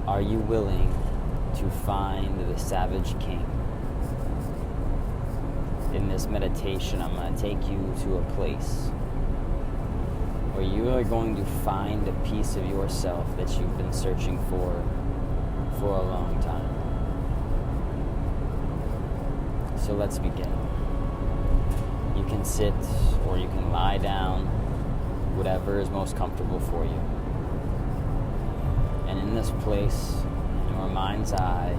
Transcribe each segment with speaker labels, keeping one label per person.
Speaker 1: Are you willing to find the Savage King? In this meditation, I'm going to take you to a place where you are going to find a piece of yourself that you've been searching for a long time. So let's begin. You can sit or you can lie down, whatever is most comfortable for you. And in this place, in your mind's eye,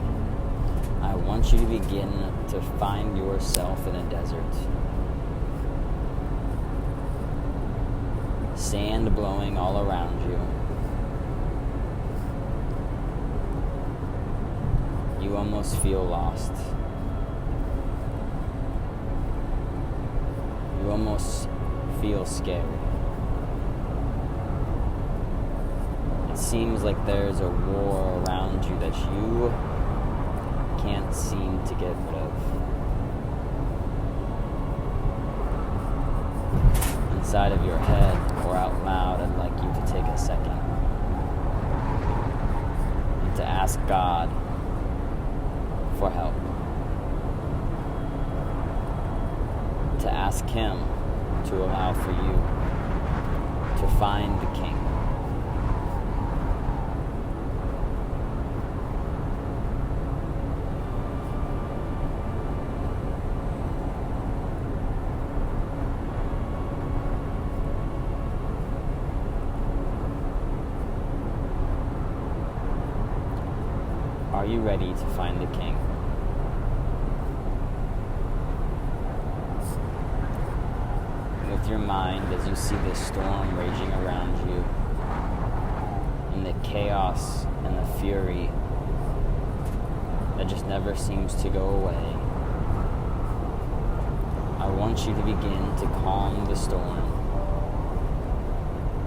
Speaker 1: I want you to begin to find yourself in a desert. Sand blowing all around you. You almost feel lost. You almost feel scared. It seems like there's a war around you that you can't seem to get rid of. Inside of your head or out loud, I'd like you to take a second and to ask God for help. To ask Him to allow for you to find the King. Are you ready to find the King? With your mind, as you see this storm raging around you, and the chaos and the fury that just never seems to go away, I want you to begin to calm the storm,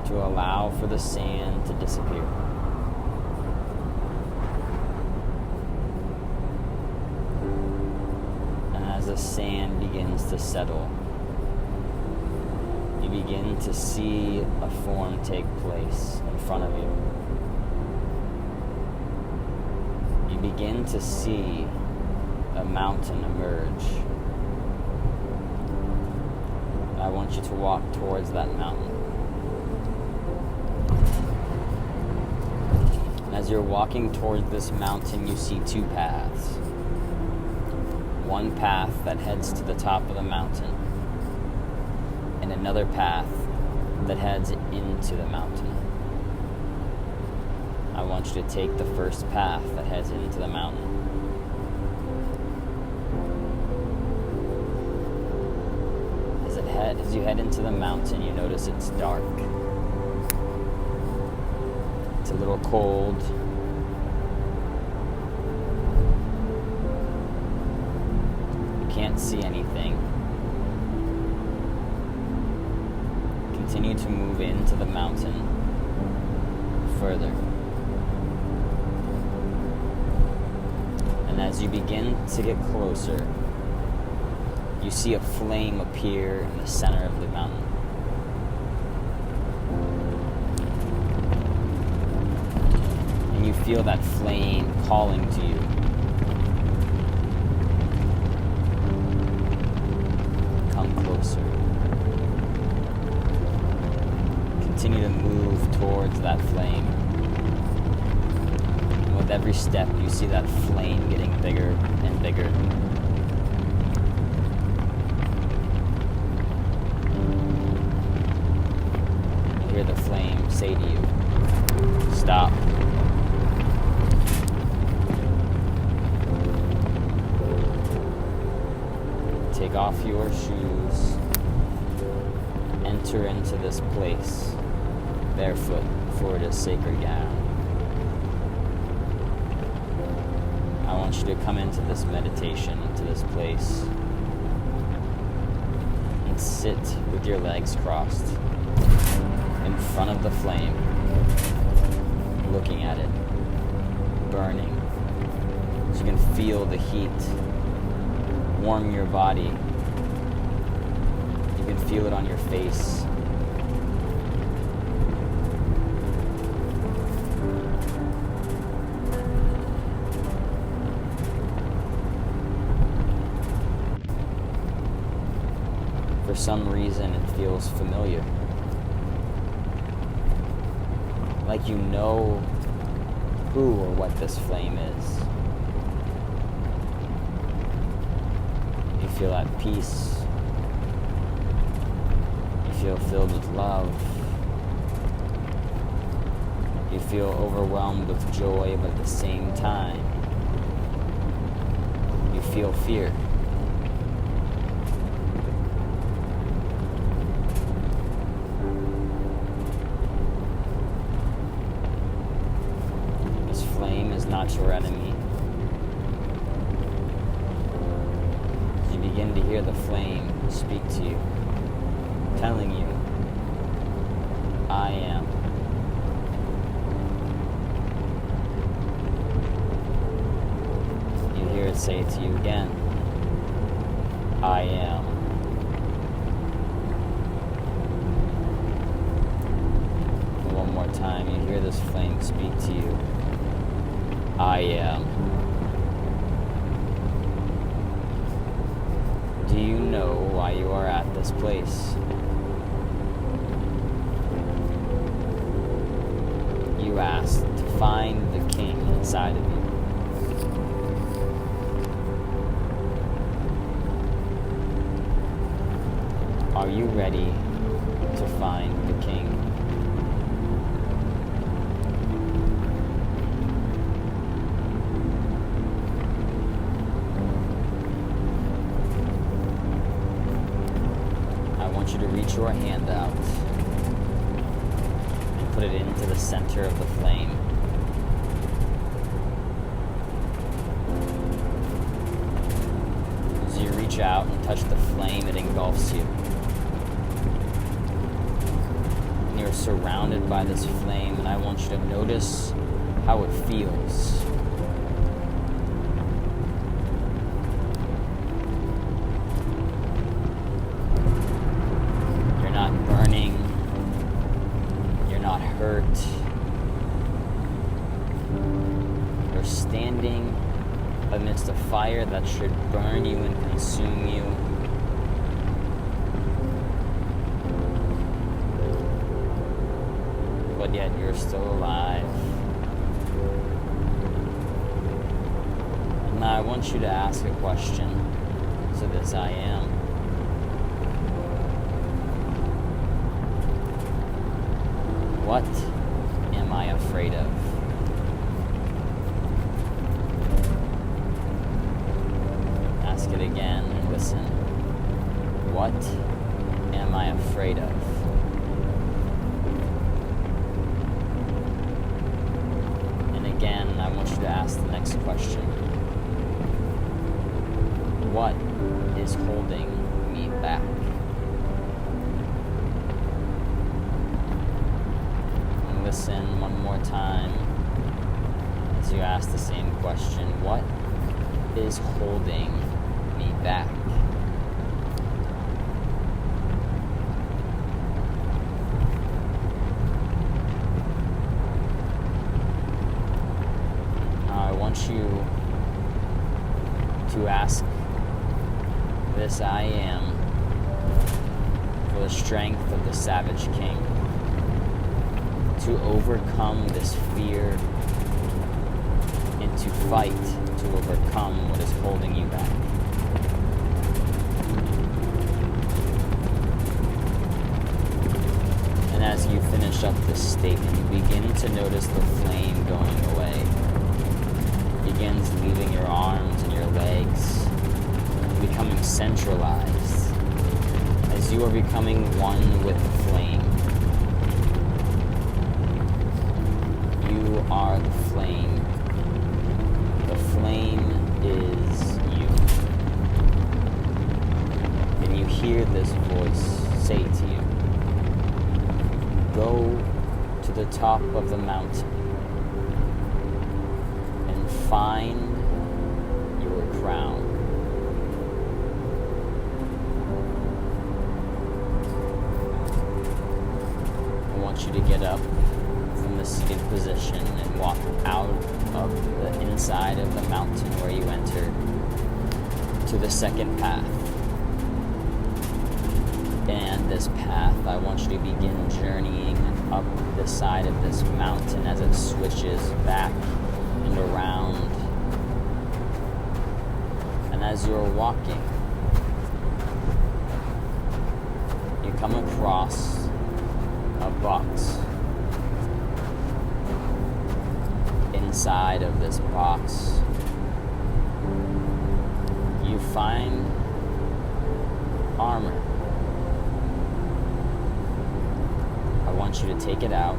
Speaker 1: to allow for the sand to disappear. As the sand begins to settle, you begin to see a form take place in front of you. You begin to see a mountain emerge. I want you to walk towards that mountain. And as you're walking towards this mountain, you see two paths. One path that heads to the top of the mountain, and another path that heads into the mountain. I want you to take the first path that heads into the mountain. As you head into the mountain, you notice it's dark. It's a little cold. Can't see anything. Continue to move into the mountain further. And as you begin to get closer, you see a flame appear in the center of the mountain. And you feel that flame calling to you. Closer. Continue to move towards that flame. And with every step, you see that flame getting bigger and bigger. You hear the flame say to you, "Stop." Take off your shoes. Enter into this place barefoot, for it is sacred ground. I want you to come into this meditation, into this place, and sit with your legs crossed in front of the flame, looking at it, burning, so you can feel the heat warm your body. You can feel it on your face. For some reason, it feels familiar. Like you know who or what this flame is. You feel at peace. You feel filled with love. You feel overwhelmed with joy, but at the same time, you feel fear. This flame is not your enemy. You begin to hear the flame speak to you, telling you, I am. You hear it say to you again, I am. And one more time, you hear this flame speak to you, I am. Do you know why you are at this place? You asked to find the king inside of you. Are you ready to find the king? I want you to reach your hand out and put it into the center of the flame. As you reach out and touch the flame, it engulfs you. You're surrounded by this flame, and I want you to notice how it feels. You're not burning. You're not hurt. You're standing amidst a fire that should burn you and consume you. But yet you're still alive. And now I want you to ask a question to this I am. What am I afraid of? Ask it again and listen. What am I afraid of? Again, I want you to ask the next question. What is holding me back? And listen one more time as you ask the same question. What is holding me back? I want you to ask this I am for the strength of the Savage King to overcome this fear and to fight to overcome what is holding you back. And as you finish up this statement, you begin to notice the flame going away. Begins leaving your arms and your legs, becoming centralized as you are becoming one with the flame. You are the flame. The flame is you. And you hear this voice say to you, go to the top of the mountain and find your crown. I want you to get up from the seated position and walk out of the inside of the mountain where you entered to the second path. and this path, I want you to begin journeying up the side of this mountain as it switches back and around. And as you're walking, you come across a box. Inside of this box, you find armor. I want you to take it out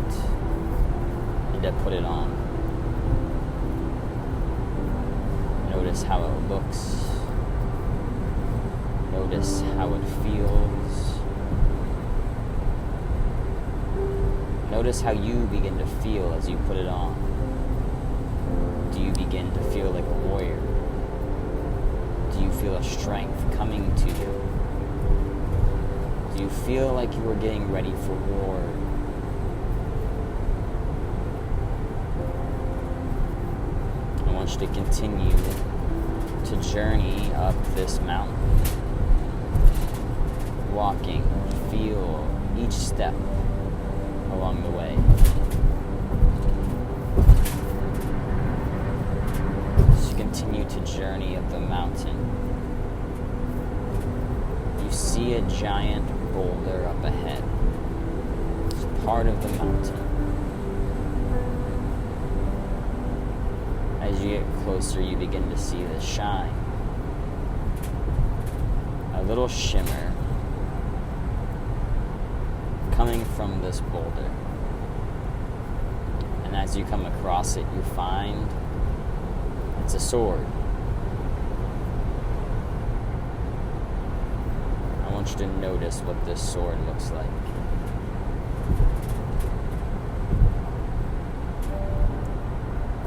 Speaker 1: and to put it on. Notice how it looks. Notice how it feels. Notice how you begin to feel as you put it on. Do you begin to feel like a warrior? Do you feel a strength coming to you? Do you feel like you are getting ready for war? I want you to continue to journey up this mountain. Walking, feel each step along the way. Continue to journey up the mountain. You see a giant boulder up ahead. It's part of the mountain. As you get closer, you begin to see the shine. A little shimmer coming from this boulder. And as you come across it, you find it's a sword. I want you to notice what this sword looks like.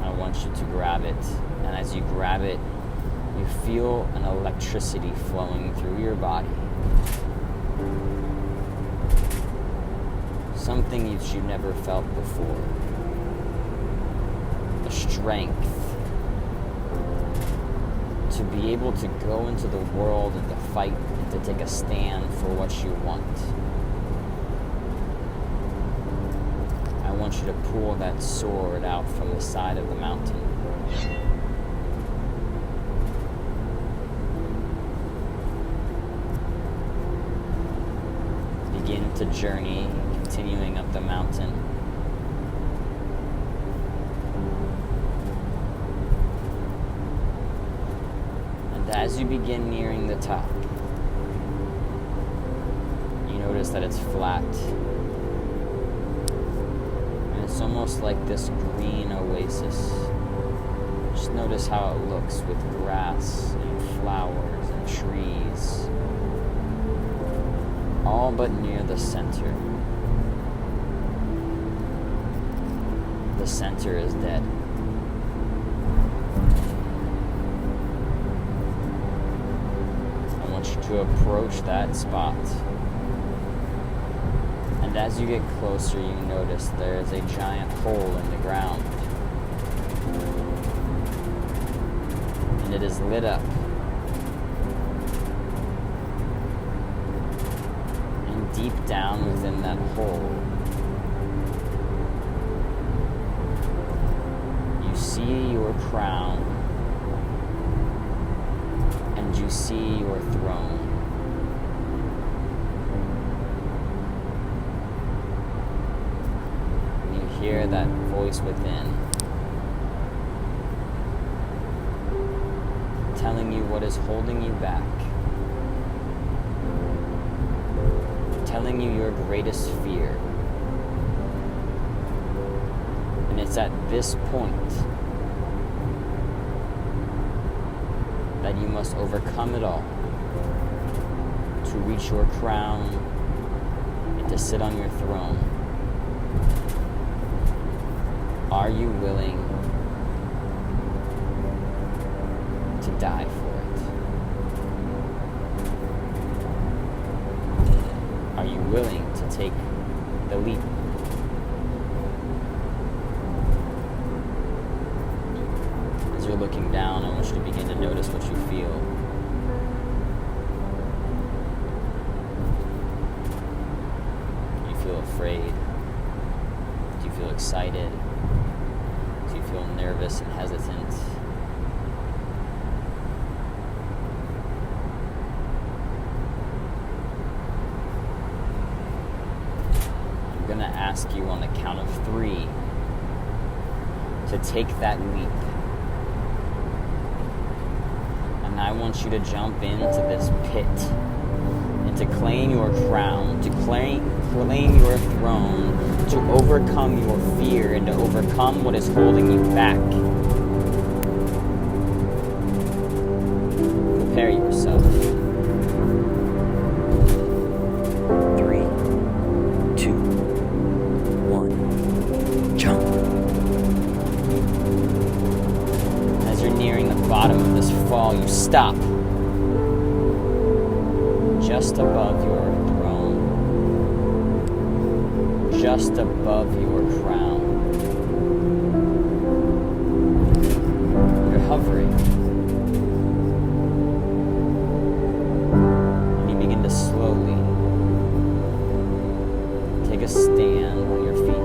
Speaker 1: I want you to grab it, and as you grab it, you feel an electricity flowing through your body. Something that you've never felt before. A strength to be able to go into the world and to fight and to take a stand for what you want. I want you to pull that sword out from the side of the mountain. Begin to journey, continuing up the mountain. As you begin nearing the top, you notice that it's flat. And it's almost like this green oasis. Just notice how it looks with grass and flowers and trees. All but near the center. The center is dead. To approach that spot. And as you get closer, you notice there is a giant hole in the ground. And it is lit up. And deep down within that hole, you see your crown. And you see your throne. And you hear that voice within telling you what is holding you back, telling you your greatest fear. And it's at this point that you must overcome it all to reach your crown and to sit on your throne. Are you willing to die for it? Are you willing to take the leap? As you're looking down, I want you to begin to notice what you feel. afraid? Do you feel excited? Do you feel nervous and hesitant? I'm going to ask you on the count of 3 to take that leap. And I want you to jump into this pit and to claim your crown, to claim your throne, to overcome your fear and to overcome what is holding you back. Prepare yourself.
Speaker 2: 3, 2, 1, jump.
Speaker 1: As you're nearing the bottom of this fall, you stop just above your throne, just above your crown. You're hovering. And you begin to slowly take a stand on your feet.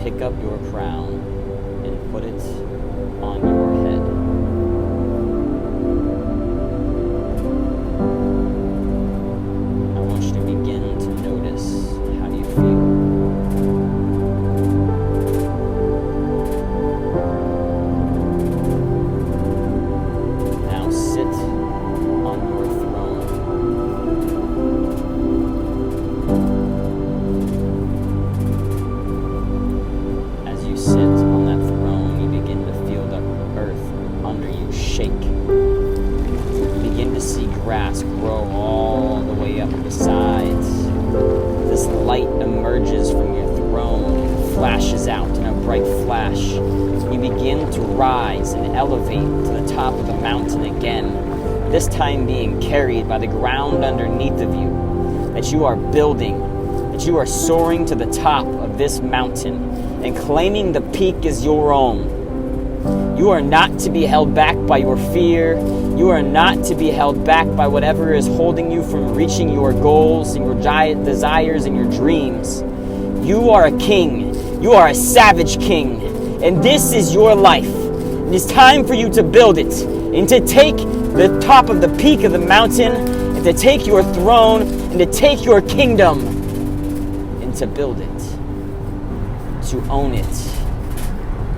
Speaker 1: Pick up your crown and put it on your head. I want you to begin to notice how you feel. Now sit on your throne. Sit on that throne, you begin to feel the earth under you shake. You begin to see grass grow all the way up the sides. This light emerges from your throne and flashes out in a bright flash. You begin to rise and elevate to the top of the mountain again, this time being carried by the ground underneath of you, that you are building, that you are soaring to the top of this mountain and claiming the peak as your own. You are not to be held back by your fear. You are not to be held back by whatever is holding you from reaching your goals and your giant desires and your dreams. You are a king. You are a savage king. And this is your life. It is time for you to build it and to take the top of the peak of the mountain and to take your throne and to take your kingdom and to build it. To own it,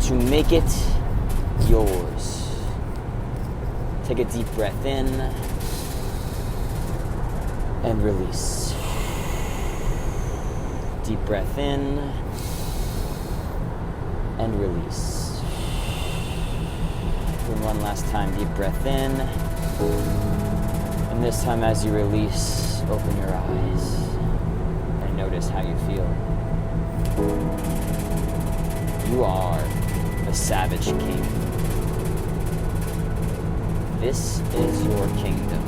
Speaker 1: to make it yours. Take a deep breath in and release. Deep breath in and release. And one last time, deep breath in. And this time as you release, open your eyes and notice how you feel. You are the savage king. This is your kingdom.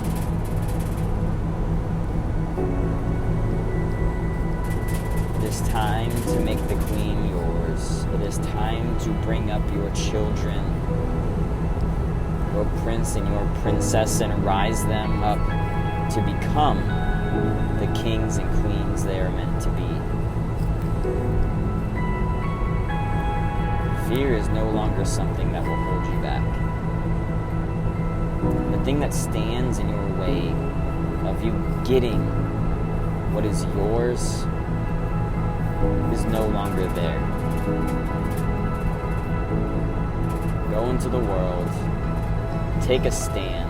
Speaker 1: It is time to make the queen yours. It is time to bring up your children, your prince and your princess, and rise them up to become the kings and queens they are meant to be. Fear is no longer something that will hold you back. The thing that stands in your way of you getting what is yours is no longer there. Go into the world, take a stand,